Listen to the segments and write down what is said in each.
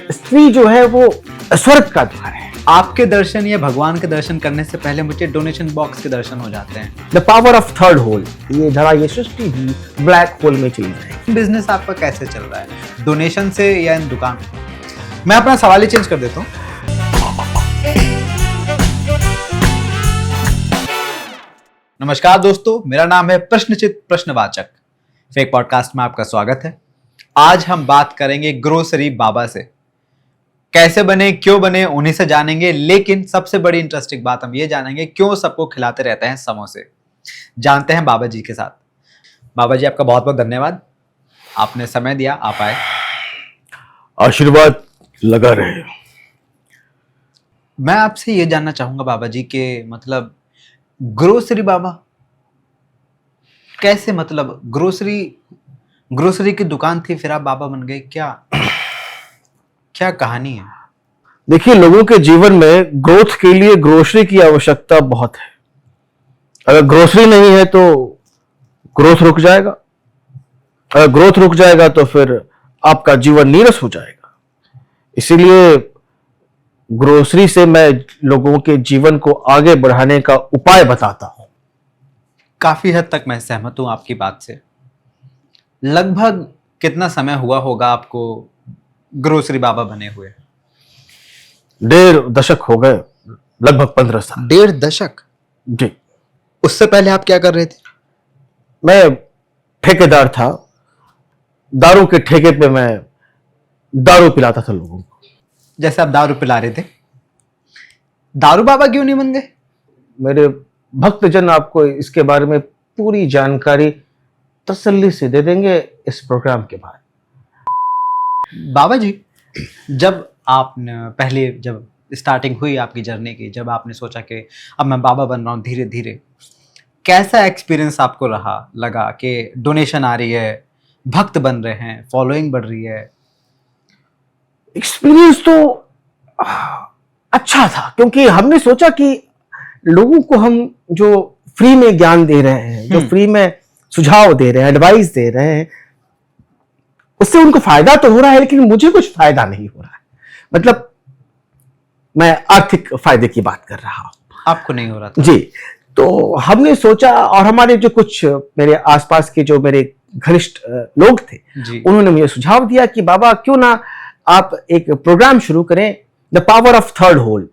स्त्री जो है वो स्वर्ग का द्वार है। आपके दर्शन या भगवान के दर्शन करने से पहले मुझे डोनेशन बॉक्स के दर्शन हो जाते हैं। The power of third hole, ये धरा ये सृष्टि भी ब्लैक होल में चली जाएगी। बिजनेस आपका कैसे चल रहा है, डोनेशन से या इन दुकान? मैं अपना सवाल ही चेंज कर देता हूँ। नमस्कार दोस्तों, मेरा नाम है प्रश्नचित प्रश्नवाचक। फेक पॉडकास्ट में आपका स्वागत है। आज हम बात करेंगे ग्रोसरी बाबा से। कैसे बने, क्यों बने, उन्हीं से जानेंगे। लेकिन सबसे बड़ी इंटरेस्टिंग बात हम ये जानेंगे क्यों सबको खिलाते रहते हैं समोसे। जानते हैं बाबा जी के साथ। बाबा जी, आपका बहुत बहुत धन्यवाद, आपने समय दिया, आप आए। आशीर्वाद लगा रहे। मैं आपसे ये जानना चाहूंगा बाबा जी के मतलब ग्रोसरी बाबा कैसे, मतलब ग्रोसरी की दुकान थी, फिर आप बाबा बन गए, क्या कहानी है? देखिए, लोगों के जीवन में ग्रोथ के लिए ग्रोसरी की आवश्यकता बहुत है। अगर ग्रोसरी नहीं है तो ग्रोथ रुक जाएगा। अगर ग्रोथ रुक जाएगा तो फिर आपका जीवन नीरस हो जाएगा। इसीलिए ग्रोसरी से मैं लोगों के जीवन को आगे बढ़ाने का उपाय बताता हूं। काफी हद तक मैं सहमत हूं आपकी बात से। लगभग कितना समय हुआ होगा आपको ग्रोसरी बाबा बने हुए? 1.5 दशक हो गए, लगभग 15 साल। 1.5 दशक? जी। उससे पहले आप क्या कर रहे थे? मैं ठेकेदार था। दारू के ठेके पे मैं दारू पिलाता था लोगों को। जैसे आप दारू पिला रहे थे, दारू बाबा क्यों नहीं बन गए? मेरे भक्तजन आपको इसके बारे में पूरी जानकारी तसल्ली से दे देंगे इस प्रोग्राम के बाद। बाबा जी, जब आपने पहले, जब स्टार्टिंग हुई आपकी जर्नी की, जब आपने सोचा कि अब मैं बाबा बन रहा हूँ धीरे धीरे, कैसा एक्सपीरियंस आपको लगा कि डोनेशन आ रही है, भक्त बन रहे हैं, फॉलोइंग बढ़ रही है? एक्सपीरियंस तो अच्छा था, क्योंकि हमने सोचा कि लोगों को हम जो फ्री में ज्ञान दे रहे हैं, जो फ्री में सुझाव दे रहे हैं, एडवाइस दे रहे हैं, उससे उनको फायदा तो हो रहा है, लेकिन मुझे कुछ फायदा नहीं हो रहा है। मतलब मैं आर्थिक फायदे की बात कर रहा हूं। आपको नहीं हो रहा था? जी। तो हमने सोचा, और हमारे जो कुछ मेरे आसपास के जो मेरे घनिष्ठ लोग थे, उन्होंने मुझे सुझाव दिया कि बाबा क्यों ना आप एक प्रोग्राम शुरू करें, the power of third hole.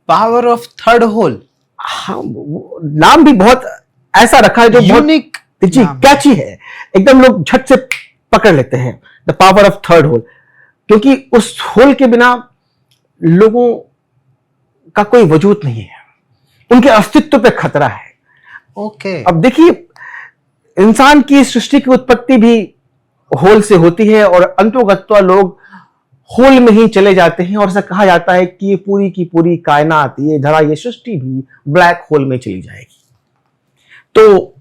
Power of third hole? हाँ, नाम भी बहुत ऐसा रखा है जो यूनिक, जी कैची है, एकदम लोग झट से पकड़ लेते हैं, the power of third hole. क्योंकि उस होल के बिना लोगों का कोई वजूद नहीं है, उनके अस्तित्व पे खतरा है। ओके। अब देखिए, इंसान की सृष्टि की उत्पत्ति भी होल से होती है, और अंतोगत्वा लोग होल में ही चले जाते हैं, और ऐसा कहा जाता है कि ये पूरी की पूरी कायनात, ये धरा ये सृष्टि भी ब्लैक होल में चली जाएगी। तो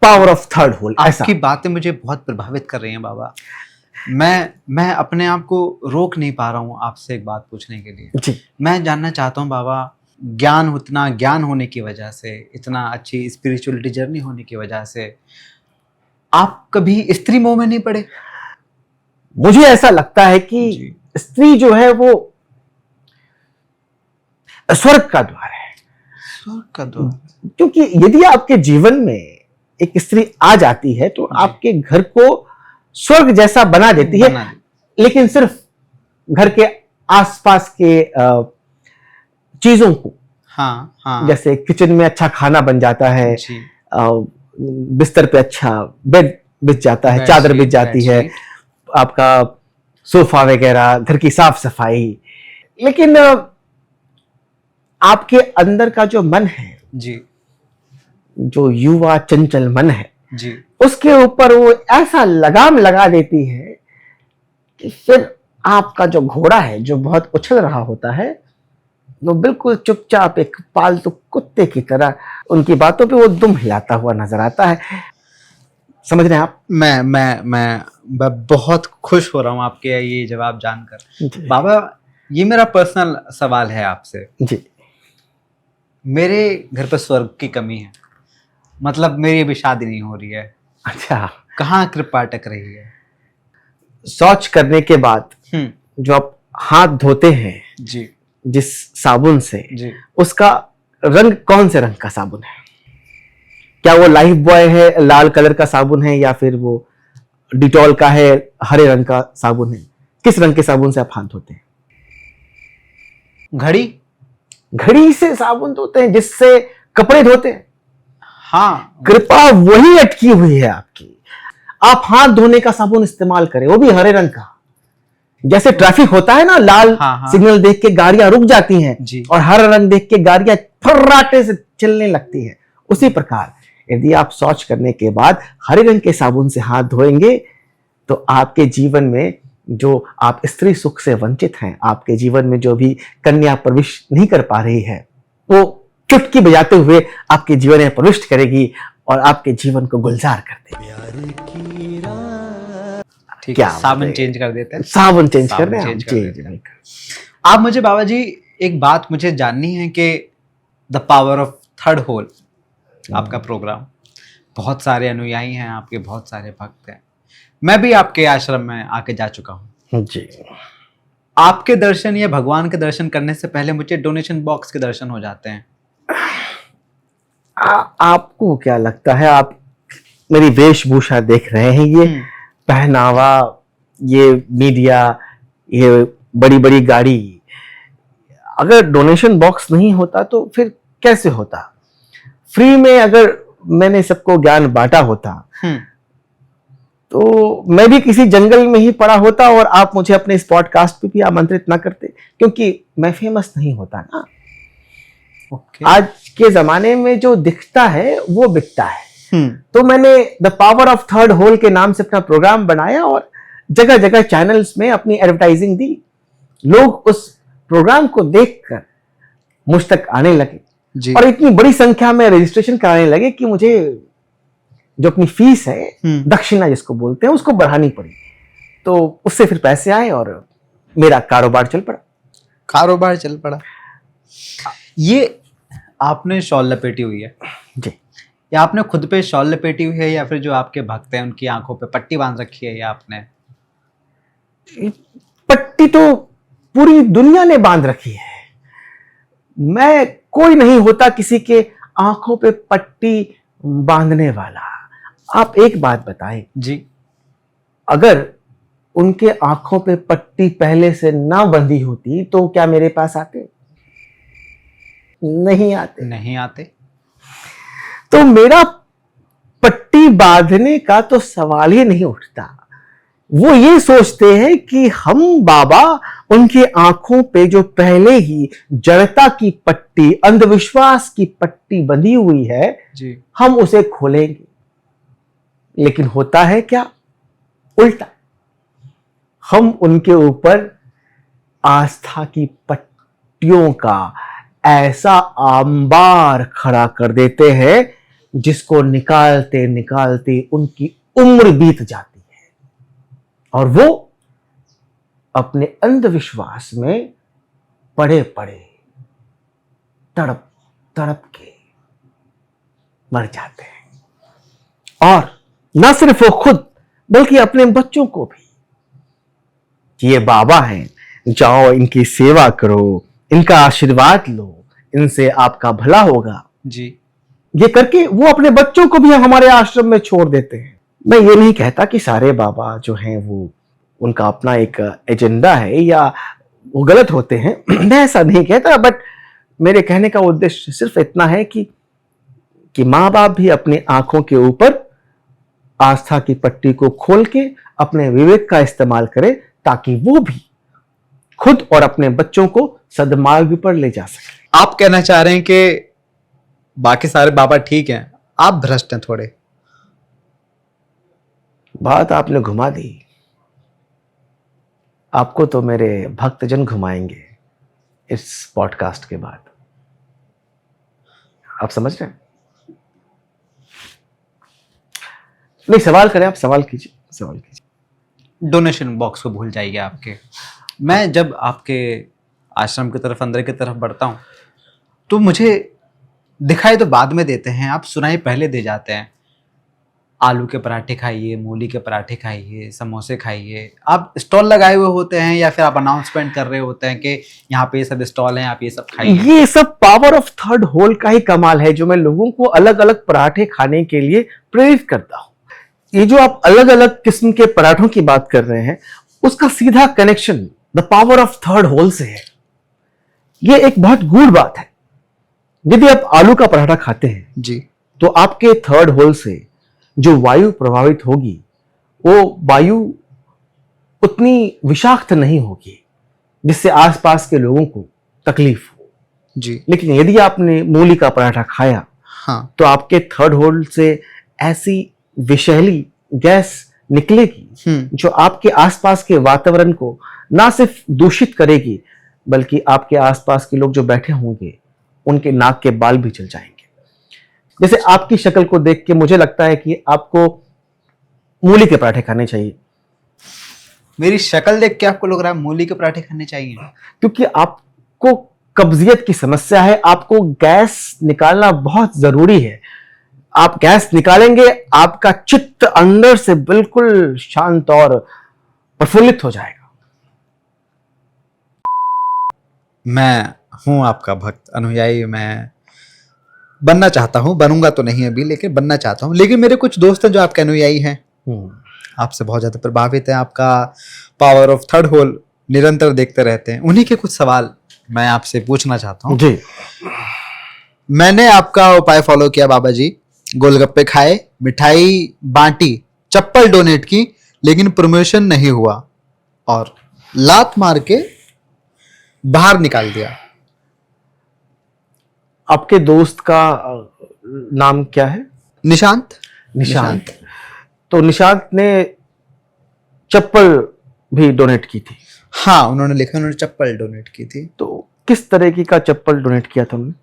पावर ऑफ थर्ड होल। आपकी बातें मुझे बहुत प्रभावित कर रही हैं बाबा। मैं अपने आप को रोक नहीं पा रहा हूं आपसे एक बात पूछने के लिए। जी। मैं जानना चाहता हूं बाबा, उतना ज्ञान होने की वजह से, इतना अच्छी स्पिरिचुअलिटी जर्नी होने की वजह से, आप कभी स्त्री मोह में नहीं पड़े? मुझे ऐसा लगता है कि स्त्री जो है वो स्वर्ग का द्वार है। स्वर्ग का द्वार? क्योंकि यदि आपके जीवन में एक स्त्री आ जाती है तो आपके घर को स्वर्ग जैसा बना देती है, लेकिन सिर्फ घर के आसपास के चीजों को। हाँ। जैसे किचन में अच्छा खाना बन जाता है, बिस्तर पे अच्छा बेड बिछ जाता है, चादर बिछ जाती है, आपका सोफा वगैरह, घर की साफ सफाई। लेकिन आपके अंदर का जो मन है जी, जो युवा चंचल मन है जी, उसके ऊपर वो ऐसा लगाम लगा देती है कि फिर आपका जो घोड़ा है, जो बहुत उछल रहा होता है, वो बिल्कुल चुपचाप एक पालतू कुत्ते की तरह उनकी बातों पे वो दुम हिलाता हुआ नजर आता है। समझ रहे हैं आप? मैं बहुत खुश हो रहा हूँ आपके ये जवाब जानकर। बाबा, ये मेरा पर्सनल सवाल है आपसे जी। मेरे घर पर स्वर्ग की कमी है, मतलब मेरी अभी शादी नहीं हो रही है। अच्छा। कहाँ कृपा अटक रही है? शौच करने के बाद जो आप हाथ धोते हैं जी जिस साबुन से, जी, उसका रंग कौन से रंग का साबुन है? क्या वो लाइफ बॉय है, लाल कलर का साबुन है, या फिर वो डिटॉल का है, हरे रंग का साबुन है? किस रंग के साबुन से आप हाथ धोते हैं? घड़ी। घड़ी से साबुन धोते हैं जिससे कपड़े धोते हैं? हाँ, कृपा वही अटकी हुई है आपकी। आप हाथ धोने का साबुन इस्तेमाल करें, वो भी हरे रंग का। जैसे ट्रैफिक होता है ना, लाल हाँ। सिग्नल देख के गाड़ियां रुक जाती हैं जी। और हरा रंग देख के गाड़ियां फर्राटे से चलने लगती है, उसी प्रकार यदि आप शौच करने के बाद हरे रंग के साबुन से हाथ धोएंगे तो आपके जीवन में जो आप स्त्री सुख से वंचित हैं, आपके जीवन में जो भी कन्या प्रवेश नहीं कर पा रही है, वो चुटकी बजाते हुए आपके जीवन में प्रविष्ट करेगी और आपके जीवन को गुलजार कर देगी। ठीक क्या है, साबुन चेंज कर देते हैं। साबुन चेंज कर रहे हैं चेंज आप? कर जी देते जी। हैं। आप मुझे बाबा जी एक बात मुझे जाननी है कि the power of third hole, आपका प्रोग्राम, बहुत सारे अनुयायी हैं आपके, बहुत सारे भक्त हैं। मैं भी आपके आश्रम में आके जा चुका हूँ जी। आपके दर्शन या भगवान के दर्शन करने से पहले मुझे डोनेशन बॉक्स के दर्शन हो जाते हैं। आपको क्या लगता है? आप मेरी वेशभूषा देख रहे हैं, ये पहनावा, ये मीडिया, ये बड़ी बड़ी गाड़ी, अगर डोनेशन बॉक्स नहीं होता तो फिर कैसे होता? फ्री में अगर मैंने सबको ज्ञान बांटा होता तो मैं भी किसी जंगल में ही पड़ा होता और आप मुझे अपने इस पॉडकास्ट पे भी आमंत्रित ना करते, क्योंकि मैं फेमस नहीं होता ना। आज के जमाने में जो दिखता है वो बिकता है। तो मैंने the power of third hole के नाम से अपना प्रोग्राम बनाया और जगह जगह चैनल्स में अपनी एडवर्टाइजिंग दी। लोग उस प्रोग्राम को देखकर मुझ तक आने लगे और इतनी बड़ी संख्या में रजिस्ट्रेशन कराने लगे कि मुझे जो अपनी फीस है, दक्षिणा जिसको बोलते हैं, उसको बढ़ानी पड़ी। तो उससे फिर पैसे आए और मेरा कारोबार चल पड़ा। कारोबार चल पड़ा। ये आपने शॉल लपेटी हुई है जी, या आपने खुद पे शॉल लपेटी हुई है, या फिर जो आपके भक्त हैं उनकी आंखों पे पट्टी बांध रखी है, या आपने? पट्टी तो पूरी दुनिया ने बांध रखी है। मैं कोई नहीं होता किसी के आंखों पे पट्टी बांधने वाला। आप एक बात बताएं जी, अगर उनके आंखों पे पट्टी पहले से ना बंधी होती तो क्या मेरे पास आते? नहीं आते। नहीं आते। तो मेरा पट्टी बांधने का तो सवाल ही नहीं उठता। वो ये सोचते हैं कि हम बाबा उनकी आंखों पे जो पहले ही जड़ता की पट्टी, अंधविश्वास की पट्टी बंधी हुई है जी, हम उसे खोलेंगे। लेकिन होता है क्या? उल्टा। हम उनके ऊपर आस्था की पट्टियों का ऐसा आंबार खड़ा कर देते हैं जिसको निकालते निकालते उनकी उम्र बीत जाती है और वो अपने अंधविश्वास में पड़े पड़े तड़प तड़प के मर जाते हैं। और न सिर्फ वो खुद बल्कि अपने बच्चों को भी, ये बाबा हैं, जाओ इनकी सेवा करो, इनका आशीर्वाद लो, इनसे आपका भला होगा जी। ये करके वो अपने बच्चों को भी हमारे आश्रम में छोड़ देते हैं। मैं ये नहीं कहता कि सारे बाबा जो हैं वो उनका अपना एक एजेंडा है या वो गलत होते हैं, मैं ऐसा नहीं कहता, बट मेरे कहने का उद्देश्य सिर्फ इतना है कि माँ बाप भी अपनी आंखों के ऊपर आस्था की पट्टी को खोल के अपने विवेक का इस्तेमाल करें ताकि वो भी खुद और अपने बच्चों को सद्मार्ग पर ले जा सके। आप कहना चाह रहे हैं कि बाकी सारे बाबा ठीक हैं, आप भ्रष्ट हैं थोड़े? बात आपने घुमा दी। आपको तो मेरे भक्तजन घुमाएंगे इस पॉडकास्ट के बाद। आप समझ रहे हैं? नहीं, सवाल करें, आप सवाल कीजिए, सवाल कीजिए। डोनेशन बॉक्स को भूल जाइए आपके। मैं जब आपके आश्रम की तरफ, अंदर की तरफ बढ़ता हूँ तो मुझे दिखाई तो बाद में देते हैं, आप सुनाई पहले दे जाते हैं। आलू के पराठे खाइए, मूली के पराठे खाइए, समोसे खाइए, आप स्टॉल लगाए हुए होते हैं या फिर आप अनाउंसमेंट कर रहे होते हैं कि यहाँ पे ये सब स्टॉल हैं, आप ये सब खाइए? ये सब पावर ऑफ थर्ड होल का ही कमाल है, जो मैं लोगों को अलग अलग पराठे खाने के लिए प्रेरित करता हूं। ये जो आप अलग अलग किस्म के पराठों की बात कर रहे हैं, उसका सीधा connection the power of third hole से है। ये एक बहुत गूढ़ बात है। यदि आप आलू का पराठा खाते हैं जी, तो आपके थर्ड होल से जो वायु प्रभावित होगी, वो वायु उतनी विषाक्त नहीं होगी जिससे आसपास के लोगों को तकलीफ हो। जी, लेकिन यदि आपने मूली का पराठा खाया, हाँ, तो आपके थर्ड होल से ऐसी विषैली गैस निकलेगी जो आपके आसपास के वातावरण को ना सिर्फ दूषित करेगी, बल्कि आपके आसपास के लोग जो बैठे होंगे उनके नाक के बाल भी जल जाएंगे। जैसे आपकी शक्ल को देख के मुझे लगता है कि आपको मूली के पराठे खाने चाहिए, मेरी शक्ल देख के आपको लग रहा है मूली के पराठे खाने चाहिए? क्योंकि आपको कब्जियत की समस्या है, आपको गैस निकालना बहुत जरूरी है। आप गैस निकालेंगे, आपका चित्त अंदर से बिल्कुल शांत और प्रफुल्लित हो जाएगा। मैं हूं आपका भक्त अनुयायी, मैं बनना चाहता हूं, बनूंगा तो नहीं अभी, लेकिन बनना चाहता हूं। लेकिन मेरे कुछ दोस्त हैं जो आपके अनुयायी हैं, आपसे बहुत ज्यादा प्रभावित हैं, आपका पावर ऑफ थर्ड होल निरंतर देखते रहते हैं। उन्हीं के कुछ सवाल मैं आपसे पूछना चाहता हूं। जी, मैंने आपका उपाय फॉलो किया बाबा जी, गोलगप्पे खाए, मिठाई बांटी, चप्पल डोनेट की, लेकिन प्रमोशन नहीं हुआ और लात मार के बाहर निकाल दिया। आपके दोस्त का नाम क्या है? निशांत। निशांत। तो निशांत ने चप्पल भी डोनेट की थी? हाँ, उन्होंने लिखा, उन्होंने चप्पल डोनेट की थी। तो किस तरह का चप्पल डोनेट किया था उन्होंने?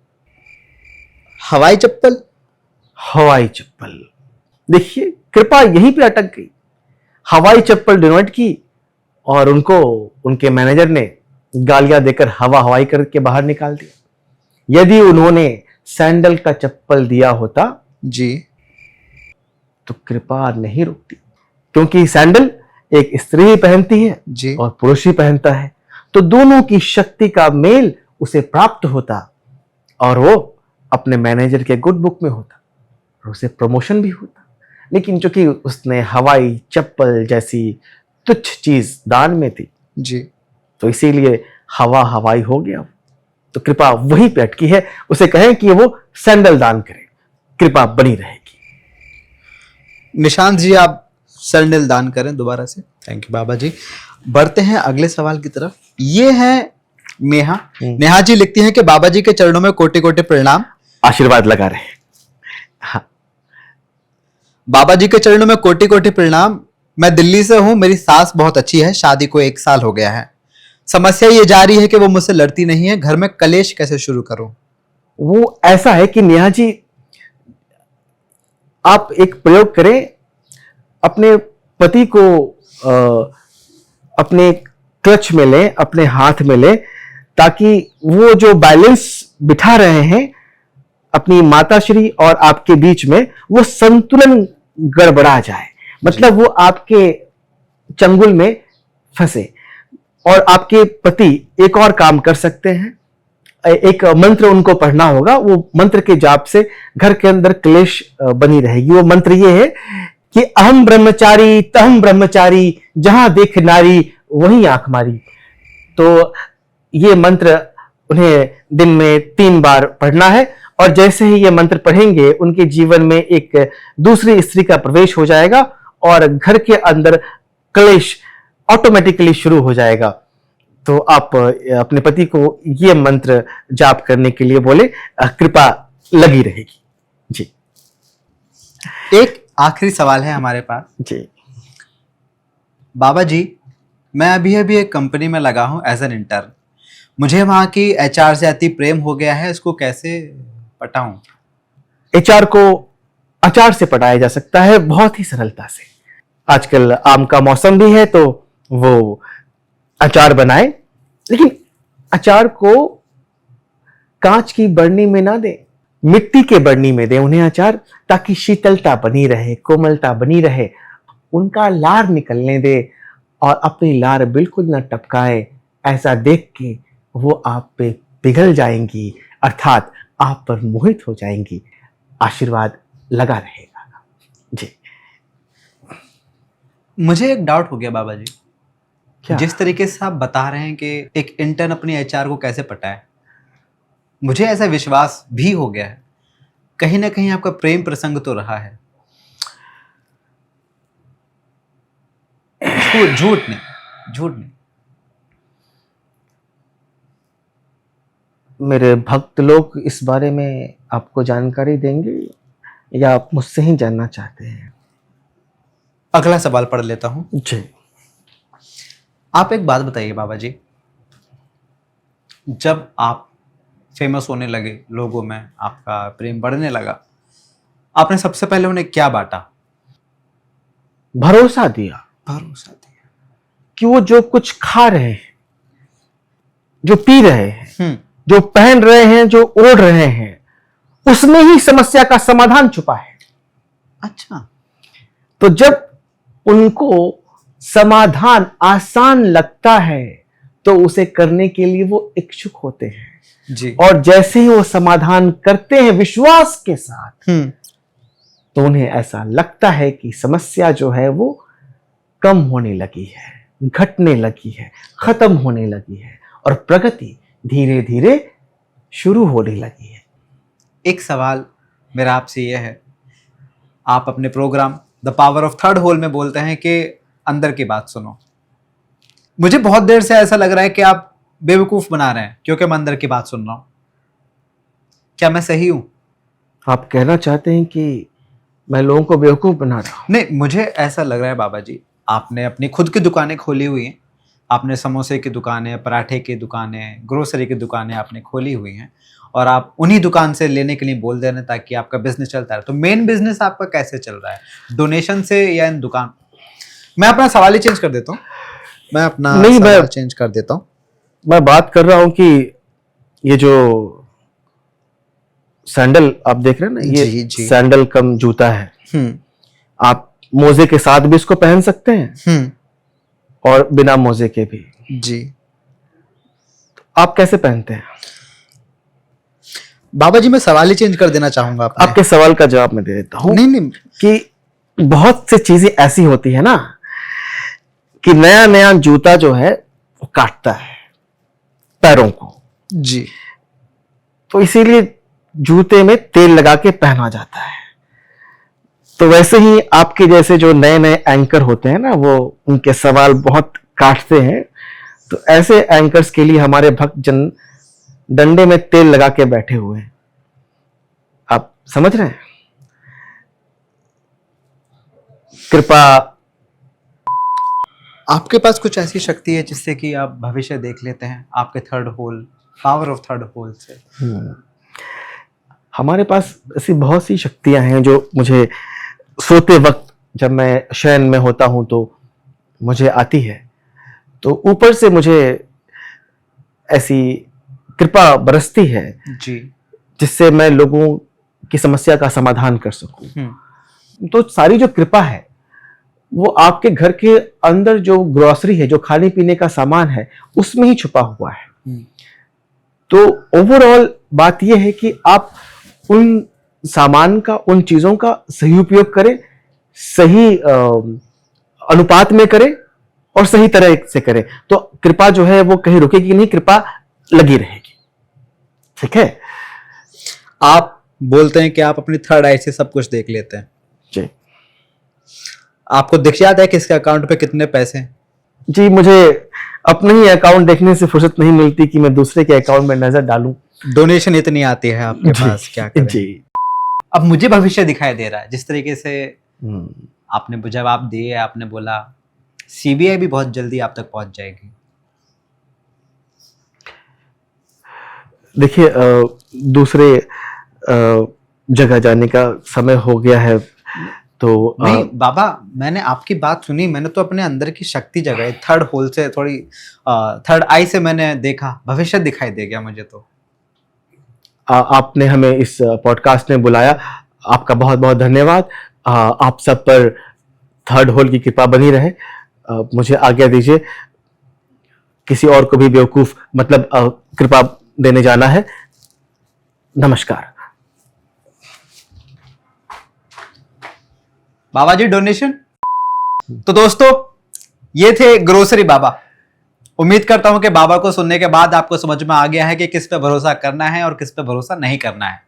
हवाई चप्पल। हवाई चप्पल। देखिए, कृपा यहीं पे अटक गई। हवाई चप्पल डोनेट की और उनको उनके मैनेजर ने गालियां देकर हवाई करके बाहर निकाल दिया। यदि उन्होंने सैंडल का चप्पल दिया होता जी, तो कृपा नहीं रुकती, क्योंकि सैंडल एक स्त्री भी पहनती है जी, और पुरुष भी पहनता है, तो दोनों की शक्ति का मेल उसे प्राप्त होता और वो अपने मैनेजर के गुड बुक में होता और उसे प्रमोशन भी होता। लेकिन चूंकि उसने हवाई चप्पल जैसी तुच्छ चीज दान में थी, जी, तो इसीलिए हवाई हो गया। तो कृपा वहीं पे अटकी है। उसे कहें कि वो सैंडल दान करे, कृपा बनी रहेगी। निशांत जी, आप सैंडल दान करें दोबारा से। थैंक यू बाबा जी। बढ़ते हैं अगले सवाल की तरफ। ये है नेहा। नेहा जी लिखती हैं कि बाबा जी के चरणों में कोटि कोटि प्रणाम, आशीर्वाद लगा रहे। हाँ। बाबा जी के चरणों में कोटि कोटि प्रणाम। मैं दिल्ली से हूं, मेरी सास बहुत अच्छी है, शादी को 1 साल हो गया है। समस्या ये जा रही है कि वो मुझसे लड़ती नहीं है, घर में कलेश कैसे शुरू करूं? वो ऐसा है कि नेहा जी, आप एक प्रयोग करें, अपने पति को अपने क्लच में लें, अपने हाथ में लें, ताकि वो जो बैलेंस बिठा रहे हैं अपनी माताश्री और आपके बीच में, वो संतुलन गड़बड़ा जाए। मतलब वो आपके चंगुल में फंसे। और आपके पति एक और काम कर सकते हैं, एक मंत्र उनको पढ़ना होगा। वो मंत्र के जाप से घर के अंदर क्लेश बनी रहेगी। वो मंत्र ये है कि अहम ब्रह्मचारी तहम ब्रह्मचारी, जहां देख नारी वहीं आंख मारी। तो ये मंत्र उन्हें दिन में 3 बार पढ़ना है और जैसे ही ये मंत्र पढ़ेंगे, उनके जीवन में एक दूसरी स्त्री का प्रवेश हो जाएगा और घर के अंदर क्लेश ऑटोमेटिकली शुरू हो जाएगा। तो आप अपने पति को ये मंत्र जाप करने के लिए बोले, कृपा लगी रहेगी। जी। एक आखिरी सवाल है हमारे पास। जी। बाबा जी, मैं अभी अभी एक कंपनी में लगा हूं एज एन इंटर्न। मुझे वहां की एचआर से अति प्रेम हो गया है, इसको कैसे पटाऊं? एचआर को अचार से पटाया जा सकता है, बहुत ही सरलता से। आजकल आम का मौसम भी है, तो वो अचार बनाए, लेकिन अचार को कांच की बरनी में ना दे। मिट्टी के बरनी में दें उन्हें अचार, ताकि शीतलता बनी रहे, कोमलता बनी रहे। उनका लार निकलने दे और अपनी लार बिल्कुल न टपकाए। ऐसा देख के वो आप पे पिघल जाएंगी, अर्थात आप पर मोहित हो जाएंगी। आशीर्वाद लगा रहेगा जी। मुझे एक डाउट हो गया बाबा जी। क्या? जिस तरीके से आप बता रहे हैं कि एक इंटर्न अपनी एचआर को कैसे पटाए, मुझे ऐसा विश्वास भी हो गया है कहीं ना कहीं आपका प्रेम प्रसंग तो रहा है। झूठ नहीं, झूठ नहीं। मेरे भक्त लोग इस बारे में आपको जानकारी देंगे या आप मुझसे ही जानना चाहते हैं? अगला सवाल पढ़ लेता हूं जी। आप एक बात बताइए बाबा जी, जब आप फेमस होने लगे, लोगों में आपका प्रेम बढ़ने लगा, आपने सबसे पहले उन्हें क्या बांटा? भरोसा दिया। भरोसा दिया कि वो जो कुछ खा रहे हैं, जो पी रहे हैं, जो पहन रहे हैं, जो ओढ़ रहे हैं, उसमें ही समस्या का समाधान छुपा है। अच्छा। तो जब उनको समाधान आसान लगता है तो उसे करने के लिए वो इच्छुक होते हैं जी। और जैसे ही वो समाधान करते हैं विश्वास के साथ, तो उन्हें ऐसा लगता है कि समस्या जो है वो कम होने लगी है, घटने लगी है, खत्म होने लगी है और प्रगति धीरे धीरे शुरू होने लगी है। एक सवाल मेरा आपसे यह है, आप अपने program the power of third hole में बोलते हैं कि अंदर की बात सुनो। मुझे बहुत देर से ऐसा लग रहा है कि आप बेवकूफ बना रहे हैं क्योंकि मैं अंदर की बात सुन रहा हूं। क्या मैं सही हूं? आप कहना चाहते हैं कि मैं लोगों को बेवकूफ बना रहा हूं? नहीं, मुझे ऐसा लग रहा है बाबा जी, आपने अपनी खुद की दुकानें खोली हुई हैं। आपने समोसे की दुकानें, पराठे की दुकानें, ग्रोसरी की दुकानें आपने खोली हुई हैं और आप उन्हीं दुकान से लेने के लिए बोल दे रहे हैं ताकि आपका बिजनेस चलता रहे। तो मेन बिजनेस आपका कैसे चल रहा है, डोनेशन से या इन दुकान? मैं अपना सवाल ही चेंज कर देता हूँ, मैं अपना सवाल चेंज कर देता हूँ। मैं बात कर रहा हूं कि ये जो सैंडल आप देख रहे हैं ना, ये जी। सैंडल कम जूता है। आप मोजे के साथ भी इसको पहन सकते हैं और बिना मोजे के भी। जी। तो आप कैसे पहनते हैं? बाबा जी मैं सवाल ही चेंज कर देना चाहूंगा। आपके सवाल का जवाब मैं दे देता हूं। नहीं कि बहुत सी चीजें ऐसी होती है ना कि नया नया जूता जो है वो काटता है पैरों को जी। तो इसीलिए जूते में तेल लगा के पहना जाता है। तो वैसे ही आपके जैसे जो नए नए एंकर होते हैं ना, वो उनके सवाल बहुत काटते हैं। तो ऐसे एंकर्स के लिए हमारे भक्त जन डंडे में तेल लगा के बैठे हुए हैं। आप समझ रहे हैं? कृपा आपके पास कुछ ऐसी शक्ति है जिससे कि आप भविष्य देख लेते हैं आपके third hole, power of third hole से? हमारे पास ऐसी बहुत सी शक्तियां हैं जो मुझे सोते वक्त जब मैं शयन में होता हूं तो मुझे आती है। तो ऊपर से मुझे ऐसी कृपा बरसती है जी, जिससे मैं लोगों की समस्या का समाधान कर सकूं। तो सारी जो कृपा है वो आपके घर के अंदर जो ग्रोसरी है, जो खाने पीने का सामान है, उसमें ही छुपा हुआ है। तो ओवरऑल बात यह है कि आप उन सामान का, उन चीजों का सही उपयोग करें, सही अनुपात में करें और सही तरह से करें, तो कृपा जो है वो कहीं रुकेगी नहीं, कृपा लगी रहेगी। ठीक है? आप बोलते हैं कि आप अपनी थर्ड आई से सब कुछ देख लेते हैं जी। आपको दिख जाता है किसके अकाउंट पे कितने पैसे हैं? जी, मुझे अपने ही अकाउंट देखने से फुर्सत नहीं मिलती कि मैं दूसरे के अकाउंट में नजर डालूं। डोनेशन इतनी आती है आपके पास, क्या करें? जी। अब मुझे भविष्य दिखाई दे रहा है जिस तरीके से आपने जवाब दिए। आपने बोला सीबीआई भी बहुत जल्दी आप तक पहुंच जाएगी। देखिए, दूसरे जगह जाने का समय हो गया है तो नहीं बाबा, मैंने आपकी बात सुनी, मैंने तो अपने अंदर की शक्ति जगाई, थर्ड होल से, थोड़ी थर्ड आई से मैंने देखा, भविष्य दिखाई दे गया मुझे। तो आपने हमें इस पॉडकास्ट में बुलाया, आपका बहुत बहुत धन्यवाद। आप सब पर थर्ड होल की कृपा बनी रहे। मुझे आज्ञा दीजिए, किसी और को भी बेवकूफ मतलब कृपा देने जाना है। नमस्कार। बाबा जी डोनेशन। तो दोस्तों, ये थे ग्रोसरी बाबा। उम्मीद करता हूं कि बाबा को सुनने के बाद आपको समझ में आ गया है कि किस पे भरोसा करना है और किस पे भरोसा नहीं करना है।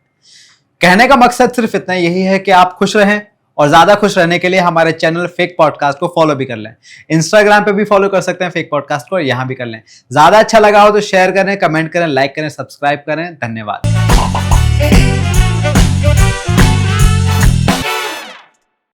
कहने का मकसद सिर्फ इतना यही है कि आप खुश रहें, और ज्यादा खुश रहने के लिए हमारे चैनल फेक पॉडकास्ट को फॉलो भी कर लें। इंस्टाग्राम पे भी फॉलो कर सकते हैं फेक पॉडकास्ट को, और यहां भी कर लें। ज्यादा अच्छा लगा हो तो शेयर करें, कमेंट करें, लाइक करें, सब्सक्राइब करें। धन्यवाद।